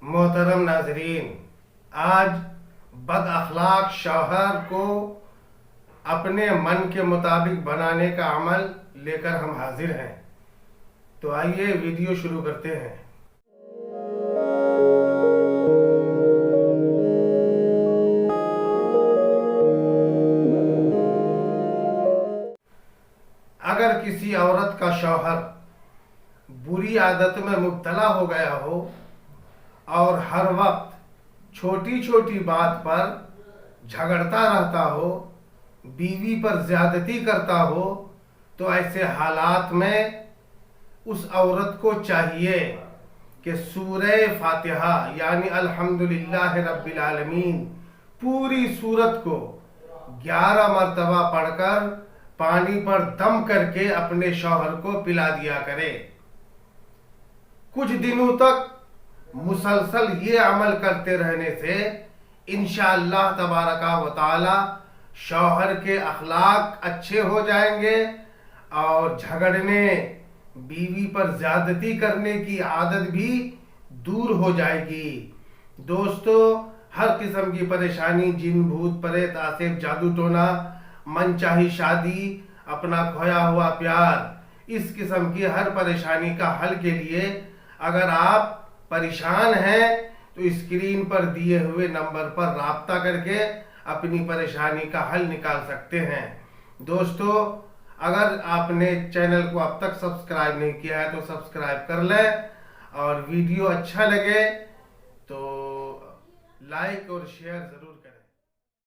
मोहतरम नाजरीन, आज बद अखलाक शौहर को अपने मन के मुताबिक बनाने का अमल लेकर हम हाजिर हैं। तो आइए वीडियो शुरू करते हैं। अगर किसी औरत का शौहर बुरी आदत में मुब्तला हो गया हो और हर वक्त छोटी छोटी बात पर झगड़ता रहता हो, बीवी पर ज्यादती करता हो, तो ऐसे हालात में उस औरत को चाहिए कि सूरह फातिहा यानी अल्हम्दुलिल्लाह रब्बिल आलमीन पूरी सूरत को 11 मरतबा पढ़कर पानी पर दम करके अपने शौहर को पिला दिया करे। कुछ दिनों तक मुसलसल ये अमल करते रहने से इंशाअल्लाह तबारका व तआला शौहर के अखलाक अच्छे हो जाएंगे और झगड़ने, बीवी पर ज्यादती करने की आदत भी दूर हो जाएगी। दोस्तों, हर किस्म की परेशानी, जिन भूत प्रेत आसिफ जादू टोना, मनचाही शादी, अपना खोया हुआ प्यार, इस किस्म की हर परेशानी का हल के लिए अगर आप परेशान हैं तो स्क्रीन पर दिए हुए नंबर पर राब्ता करके अपनी परेशानी का हल निकाल सकते हैं। दोस्तों, अगर आपने चैनल को अब तक सब्सक्राइब नहीं किया है तो सब्सक्राइब कर लें और वीडियो अच्छा लगे तो लाइक और शेयर जरूर